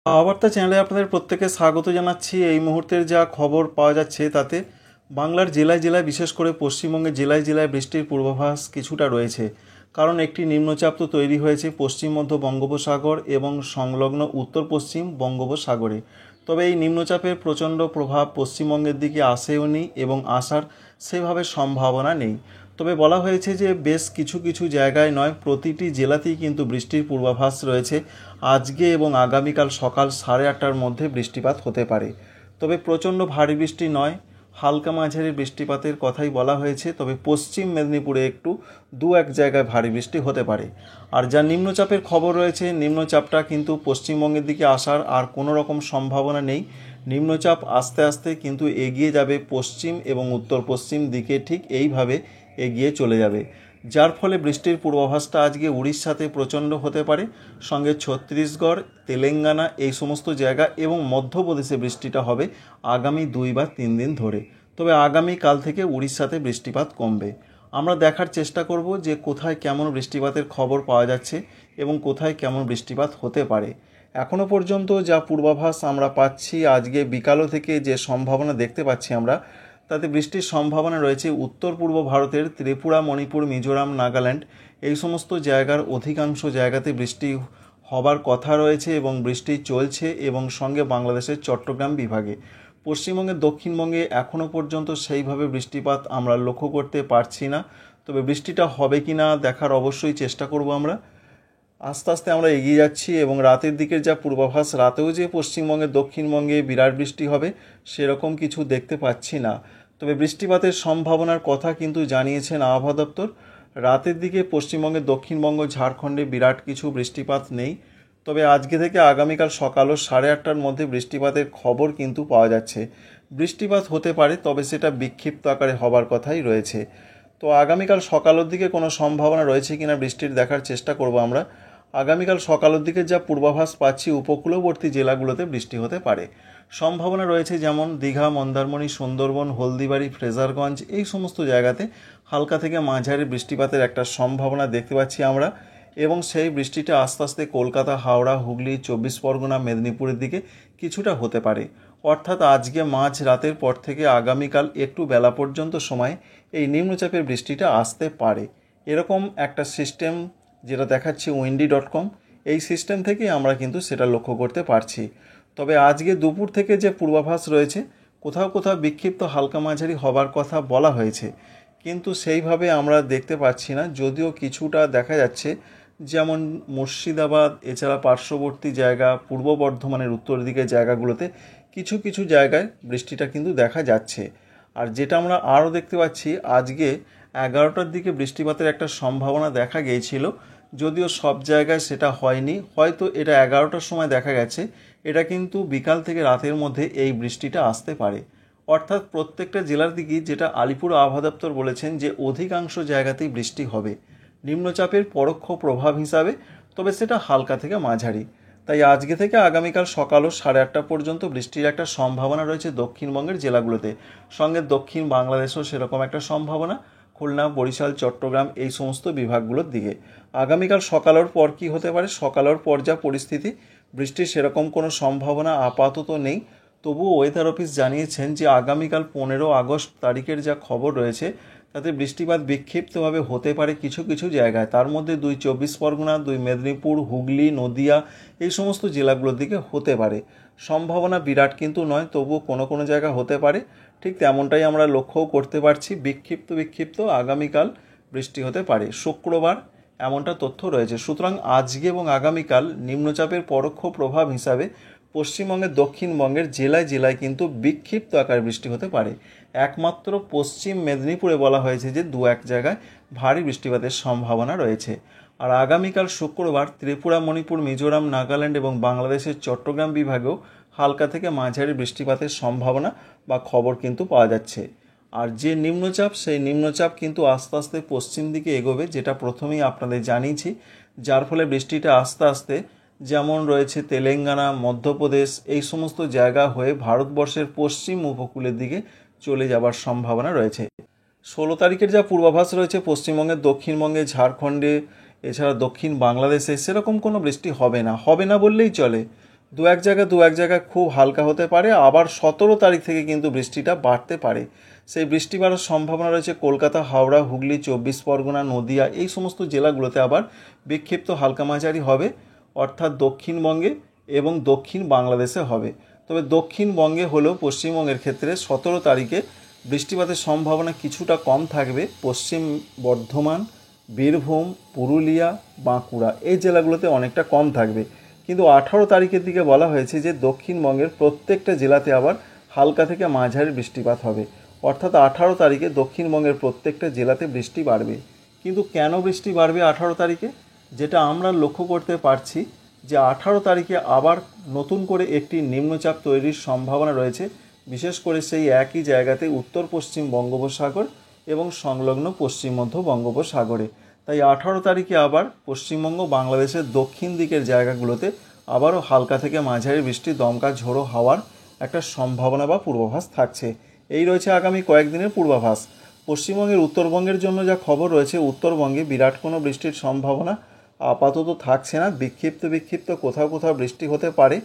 আবার্তা চ্যানেলে আপনাদের প্রত্যেককে স্বাগত জানাচ্ছি। এই মুহূর্তের যা খবর পাওয়া যাচ্ছে তাতে বাংলার জেলায় জেলায়, বিশেষ করে পশ্চিমবঙ্গের জেলায় জেলায় বৃষ্টির পূর্বাভাস কিছুটা রয়েছে। কারণ একটি নিম্নচাপ তো তৈরি হয়েছে পশ্চিম মধ্য বঙ্গোপসাগর এবং সংলগ্ন উত্তর পশ্চিম বঙ্গোপসাগরে। তবে এই নিম্নচাপের প্রচণ্ড প্রভাব পশ্চিমবঙ্গের দিকে আসেও নি এবং আসার সেভাবে সম্ভাবনা নেই। তবে বলা হয়েছে যে বেশ কিছু কিছু জায়গায় নয়, প্রতিটি জেলাতেই কিন্তু বৃষ্টির পূর্বাভাস রয়েছে। আজকে এবং আগামীকাল সকাল 8:30টার মধ্যে বৃষ্টিপাত হতে পারে। তবে প্রচণ্ড ভারী বৃষ্টি নয়, হালকা মাঝারি বৃষ্টিপাতের কথাই বলা হয়েছে। তবে পশ্চিম মেদিনীপুরে একটু দু এক জায়গায় ভারী বৃষ্টি হতে পারে। আর যা নিম্নচাপের খবর রয়েছে, নিম্নচাপটা কিন্তু পশ্চিমবঙ্গের দিকে আসার আর কোনো রকম সম্ভাবনা নেই। নিম্নচাপ আস্তে আস্তে কিন্তু এগিয়ে যাবে পশ্চিম এবং উত্তর পশ্চিম দিকে, ঠিক এইভাবে এগিয়ে চলে যাবে। যার ফলে বৃষ্টির পূর্বাভাসটা আজকে উড়িষ্যাতে প্রচণ্ড হতে পারে, সঙ্গে ছত্তিশগড়, তেলেঙ্গানা এই সমস্ত জায়গা এবং মধ্যপ্রদেশে বৃষ্টিটা হবে আগামী 2 বা 3 দিন ধরে। তবে আগামীকাল থেকে উড়িষ্যাতে বৃষ্টিপাত কমবে। আমরা দেখার চেষ্টা করব যে কোথায় কেমন বৃষ্টিপাতের খবর পাওয়া যাচ্ছে এবং কোথায় কেমন বৃষ্টিপাত হতে পারে। এখনও পর্যন্ত যা পূর্বাভাস আমরা পাচ্ছি, আজকে বিকালও থেকে যে সম্ভাবনা দেখতে পাচ্ছি আমরা, তাতে বৃষ্টির সম্ভাবনা রয়েছে উত্তর পূর্ব ভারতের ত্রিপুরা, মণিপুর, মিজোরাম, নাগাল্যান্ড এই সমস্ত জায়গার অধিকাংশ জায়গাতে বৃষ্টি হবার কথা রয়েছে এবং বৃষ্টি চলছে, এবং সঙ্গে বাংলাদেশের চট্টগ্রাম বিভাগে। পশ্চিমবঙ্গের দক্ষিণবঙ্গে এখনও পর্যন্ত সেইভাবে বৃষ্টিপাত আমরা লক্ষ্য করতে পারছি না। তবে বৃষ্টিটা হবে কি না দেখার অবশ্যই চেষ্টা করব আমরা। আস্তে আস্তে আমরা এগিয়ে যাচ্ছি এবং রাতের দিকের যা পূর্বাভাস, রাতেও যে পশ্চিমবঙ্গের দক্ষিণবঙ্গে বিরাট বৃষ্টি হবে সেরকম কিছু দেখতে পাচ্ছি না। তবে বৃষ্টিপাতের সম্ভাবনার কথা কিন্তু জানিয়েছেন আবহাওয়া দপ্তর। রাতের দিকে পশ্চিমবঙ্গের দক্ষিণবঙ্গ, ঝাড়খণ্ডে বিরাট কিছু বৃষ্টিপাত নেই। তবে আজকে থেকে আগামীকাল সকালও 8:30টার মধ্যে বৃষ্টিপাতের খবর কিন্তু পাওয়া যাচ্ছে। বৃষ্টিপাত হতে পারে, তবে সেটা বিক্ষিপ্ত আকারে হবার কথাই রয়েছে। তো আগামীকাল সকালের দিকে কোনো সম্ভাবনা রয়েছে কিনা বৃষ্টির দেখার চেষ্টা করব আমরা। আগামীকাল সকালের দিকে যা পূর্বাভাস পাচ্ছি, উপকূলবর্তী জেলাগুলোতে বৃষ্টি হতে পারে। সম্ভাবনা রয়েছে যেমন দীঘা, মন্দারমণি, সুন্দরবন, হলদিবাড়ি, ফ্রেজারগঞ্জ এই সমস্ত জায়গাতে হালকা থেকে মাঝারি বৃষ্টিপাতের একটা সম্ভাবনা দেখতে পাচ্ছি আমরা। এবং সেই বৃষ্টিটা আস্তে আস্তে কলকাতা, হাওড়া, হুগলি, 24 পরগনা, মেদিনীপুরের দিকে কিছুটা হতে পারে। অর্থাৎ আজকে মাঝ রাতের পর থেকে আগামীকাল একটু বেলা পর্যন্ত সময় এই নিম্নচাপের বৃষ্টিটা আসতে পারে। এরকম একটা সিস্টেম যেটা দেখাচ্ছি windy.com, এই সিস্টেম থেকেই আমরা কিন্তু সেটা লক্ষ্য করতে পারছি। তবে আজকে দুপুর থেকে যে পূর্বাভাস রয়েছে, কোথাও কোথাও বিক্ষিপ্ত হালকা মাঝারি হবার কথা বলা হয়েছে, কিন্তু সেইভাবে আমরা দেখতে পাচ্ছি না। যদিও কিছুটা দেখা যাচ্ছে, যেমন মুর্শিদাবাদ, এছাড়া পার্শ্ববর্তী জায়গা, পূর্ব বর্ধমানের উত্তর দিকের জায়গাগুলোতে কিছু কিছু জায়গায় বৃষ্টিটা কিন্তু দেখা যাচ্ছে। আর যেটা আমরা আরও দেখতে পাচ্ছি, আজকে 11টার দিকে বৃষ্টিপাতের একটা সম্ভাবনা দেখা গিয়েছিল, যদিও সব জায়গায় সেটা হয়নি। হয়তো এটা 11টার সময় দেখা গেছে, এটা কিন্তু বিকাল থেকে রাতের মধ্যে এই বৃষ্টিটা আসতে পারে। অর্থাৎ প্রত্যেকটা জেলার দিকেই, যেটা আলিপুর আবহাওয়া দপ্তর বলেছেন যে অধিকাংশ জায়গাতেই বৃষ্টি হবে নিম্নচাপের পরোক্ষ প্রভাব হিসাবে, তবে সেটা হালকা থেকে মাঝারি। তাই আজকে থেকে আগামীকাল সকালও 8:30 পর্যন্ত বৃষ্টির একটা সম্ভাবনা রয়েছে দক্ষিণবঙ্গের জেলাগুলোতে। সঙ্গে দক্ষিণ বাংলাদেশেও সেরকম একটা সম্ভাবনা, খুলনা, বরিশাল, চট্টগ্রাম এই সমস্ত বিভাগগুলোর দিকে। আগামীকাল সকালের পর কি হতে পারে, সকালের পর যা পরিস্থিতি, বৃষ্টির সেরকম কোনো সম্ভাবনা আপাতত নেই। তবুও ওয়েদার অফিস জানিয়েছেন যে আগামীকাল 15 আগস্ট তারিখের যা খবর রয়েছে, তাতে বৃষ্টিপাত বিক্ষিপ্তভাবে হতে পারে কিছু কিছু জায়গায়। তার মধ্যে 2 24 পরগনা, 2 মেদিনীপুর, হুগলি, নদিয়া এই সমস্ত জেলাগুলোর দিকে হতে পারে। সম্ভাবনা বিরাট কিন্তু নয়, তবুও কোনো কোনো জায়গা হতে পারে। ঠিক তেমনটাই আমরা লক্ষ্যও করতে পারছি, বিক্ষিপ্ত বিক্ষিপ্ত আগামীকাল বৃষ্টি হতে পারে শুক্রবার, এমনটা তথ্য রয়েছে। সুতরাং আজকে এবং আগামীকাল নিম্নচাপের পরোক্ষ প্রভাব হিসাবে পশ্চিমবঙ্গের দক্ষিণবঙ্গের জেলায় জেলায় কিন্তু বিক্ষিপ্ত আকারে বৃষ্টি হতে পারে। একমাত্র পশ্চিম মেদিনীপুরে বলা হয়েছে যে 2-1 জায়গায় ভারী বৃষ্টিপাতের সম্ভাবনা রয়েছে। আর আগামীকাল শুক্রবার ত্রিপুরা, মণিপুর, মিজোরাম, নাগাল্যান্ড এবং বাংলাদেশের চট্টগ্রাম বিভাগেও হালকা থেকে মাঝারি বৃষ্টিপাতের সম্ভাবনা বা খবর কিন্তু পাওয়া যাচ্ছে। আর যে নিম্নচাপ, সেই নিম্নচাপ কিন্তু আস্তে আস্তে পশ্চিম দিকে এগোবে, যেটা প্রথমেই আপনাদের জানিয়েছি। যার ফলে বৃষ্টিটা আস্তে আস্তে যেমন রয়েছে তেলেঙ্গানা, মধ্যপ্রদেশ এই সমস্ত জায়গা হয়ে ভারতবর্ষের পশ্চিম উপকূলের দিকে চলে যাবার সম্ভাবনা রয়েছে। 16 তারিখের যা পূর্বাভাস রয়েছে, পশ্চিমবঙ্গের দক্ষিণবঙ্গে, ঝাড়খণ্ডে, এছাড়া দক্ষিণ বাংলাদেশে সেরকম কোনো বৃষ্টি হবে না, হবে না বললেই চলে। দু এক জায়গায় খুব হালকা হতে পারে, আবার 17 তারিখ থেকে কিন্তু বৃষ্টিটা বাড়তে পারে। সেই বৃষ্টি বাড়ার সম্ভাবনা রয়েছে কলকাতা, হাওড়া, হুগলি, 24 পরগনা, নদিয়া এই সমস্ত জেলাগুলোতে আবার বিক্ষিপ্ত হালকা মাঝারি হবে, অর্থাৎ দক্ষিণবঙ্গে এবং দক্ষিণ বাংলাদেশে হবে। তবে দক্ষিণবঙ্গে হলেও পশ্চিমবঙ্গের ক্ষেত্রে 17 তারিখে বৃষ্টিপাতের সম্ভাবনা কিছুটা কম থাকবে। পশ্চিম বর্ধমান, বীরভূম, পুরুলিয়া, বাঁকুড়া এই জেলাগুলোতে অনেকটা কম থাকবে। কিন্তু 18 তারিখের দিকে বলা হয়েছে যে দক্ষিণবঙ্গের প্রত্যেকটা জেলাতে আবার হালকা থেকে মাঝারি বৃষ্টিপাত হবে, অর্থাৎ 18 তারিখে দক্ষিণবঙ্গের প্রত্যেকটা জেলাতে বৃষ্টি বাড়বে। কিন্তু কেন বৃষ্টি বাড়বে 18 তারিখে? যেটা আমরা লক্ষ্য করতে পারছি যে 18 তারিখে আবার নতুন করে একটি নিম্নচাপ তৈরির সম্ভাবনা রয়েছে, বিশেষ করে সেই একই জায়গাতে উত্তর পশ্চিম বঙ্গোপসাগর এবং সংলগ্ন পশ্চিম মধ্য বঙ্গোপসাগরে। তাই 18 তারিখে আবার পশ্চিমবঙ্গ, বাংলাদেশের দক্ষিণ দিকের জায়গাগুলোতে আবারও হালকা থেকে মাঝারি বৃষ্টি, দমকা ঝোড়ো হওয়ার একটা সম্ভাবনা বা পূর্বাভাস থাকছে। এই রয়েছে আগামী কয়েকদিনের পূর্বাভাস। পশ্চিমবঙ্গের উত্তরবঙ্গের জন্য যা খবর রয়েছে, উত্তরবঙ্গে বিরাট কোনো বৃষ্টির সম্ভাবনা আপাতত থাকছে না। বিক্ষিপ্ত কোথাও কোথাও বৃষ্টি হতে পারে।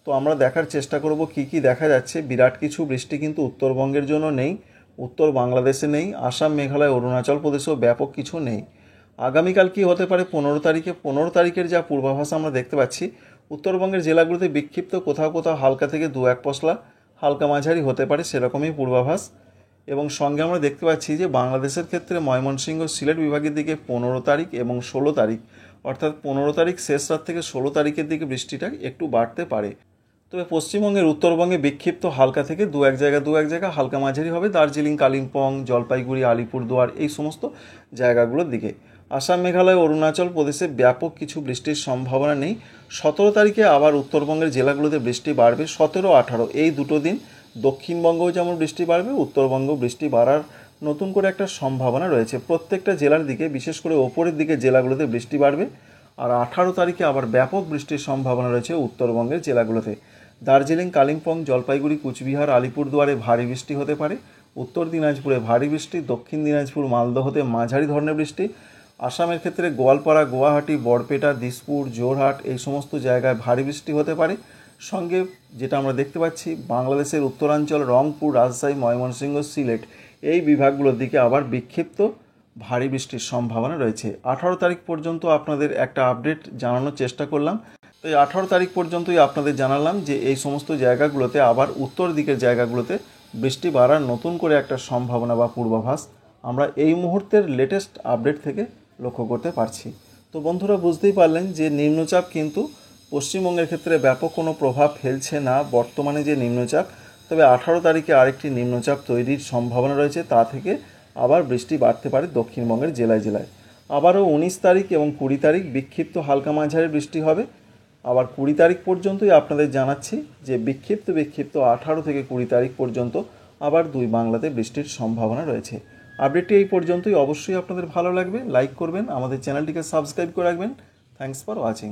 তো আমরা দেখার চেষ্টা করব কি কি দেখা যাচ্ছে। বিরাট কিছু বৃষ্টি কিন্তু উত্তরবঙ্গের জন্য নেই, উত্তর বাংলাদেশে নেই, আসাম, মেঘালয়, অরুণাচল প্রদেশেও ব্যাপক কিছু নেই। আগামীকাল কি হতে পারে 15 তারিখে? 15 তারিখের যা পূর্বাভাস আমরা দেখতে পাচ্ছি, উত্তরবঙ্গের জেলাগুলোতে বিক্ষিপ্ত কোথাও কোথাও হালকা থেকে 2-1 পশলা হালকা মাঝারি হতে পারে, সেরকমই পূর্বাভাস। এবং সঙ্গে আমরা দেখতে পাচ্ছি যে বাংলাদেশের ক্ষেত্রে ময়মনসিংহ, সিলেট বিভাগের দিকে 15 তারিখ এবং 16 তারিখ, অর্থাৎ 15 তারিখ শেষ রাত থেকে 16 তারিখের দিকে বৃষ্টিটা একটু বাড়তে পারে। তবে পশ্চিমবঙ্গের উত্তরবঙ্গে বিক্ষিপ্ত হালকা থেকে দু এক জায়গা হালকা মাঝারি হবে, দার্জিলিং, কালিম্পং, জলপাইগুড়ি, আলিপুরদুয়ার এই সমস্ত জায়গাগুলোর দিকে। আসাম, মেঘালয়, অরুণাচল প্রদেশে ব্যাপক কিছু বৃষ্টির সম্ভাবনা নেই। 17 তারিখে আবার উত্তরবঙ্গের জেলাগুলোতে বৃষ্টি বাড়বে। 17-18 এই দুটো দিন দক্ষিণবঙ্গেও যেমন বৃষ্টি বাড়বে, উত্তরবঙ্গেও বৃষ্টি বাড়ার নতুন করে একটা সম্ভাবনা রয়েছে। প্রত্যেকটা জেলার দিকে, বিশেষ করে ওপরের দিকে জেলাগুলোতে বৃষ্টি বাড়বে। আর 18 তারিখে আবার ব্যাপক বৃষ্টির সম্ভাবনা রয়েছে উত্তরবঙ্গের জেলাগুলোতে। দার্জিলিং, কালিম্পং, জলপাইগুড়ি, কুচবিহার, আলিপুরদুয়ারে ভারী বৃষ্টি হতে পারে। উত্তর দিনাজপুরে ভারী বৃষ্টি, দক্ষিণ দিনাজপুর, মালদহতে মাঝারি ধরনের বৃষ্টি। আসামের ক্ষেত্রে গোয়ালপাড়া, গুয়াহাটি, বরপেটা, দিসপুর, জোরহাট এই সমস্ত জায়গায় ভারী বৃষ্টি হতে পারে। সঙ্গে যেটা আমরা দেখতে পাচ্ছি, বাংলাদেশের উত্তরাঞ্চল, রংপুর, রাজশাহী, ময়মনসিংহ, সিলেট এই বিভাগগুলোর দিকে আবার বিক্ষিপ্ত ভারী বৃষ্টির সম্ভাবনা রয়েছে। 18 তারিখ পর্যন্ত আপনাদের একটা আপডেট জানানোর চেষ্টা করলাম। তো এই 18 তারিখ পর্যন্তই আপনাদের জানালাম যে এই সমস্ত জায়গাগুলোতে আবার উত্তর দিকের জায়গাগুলোতে বৃষ্টি বাড়ার নতুন করে একটা সম্ভাবনা বা পূর্বাভাস আমরা এই মুহূর্তের লেটেস্ট আপডেট থেকে লক্ষ্য করতে পারছি। তো বন্ধুরা, বুঝতেই পারলেন যে নিম্নচাপ কিন্তু পশ্চিমবঙ্গের ক্ষেত্রে ব্যাপক কোনো প্রভাব ফেলছে না বর্তমানে যে নিম্নচাপ। তবে 18 তারিখে আরেকটি নিম্নচাপ তৈরির সম্ভাবনা রয়েছে, তা থেকে আবার বৃষ্টি বাড়তে পারে দক্ষিণবঙ্গের জেলায় জেলায়। আবারও 19 তারিখ এবং 20 তারিখ বিক্ষিপ্ত হালকা মাঝারি বৃষ্টি হবে। আবার 20 তারিখ পর্যন্তই আপনাদের জানাচ্ছি যে বিক্ষিপ্ত 18 থেকে 20 তারিখ পর্যন্ত আবার দুই বাংলাতে বৃষ্টির সম্ভাবনা রয়েছে। আপডেটটি এই পর্যন্তই। অবশ্যই আপনাদের ভালো লাগবে, লাইক করবেন, আমাদের চ্যানেলটিকে সাবস্ক্রাইব করে রাখবেন। Thanks for watching.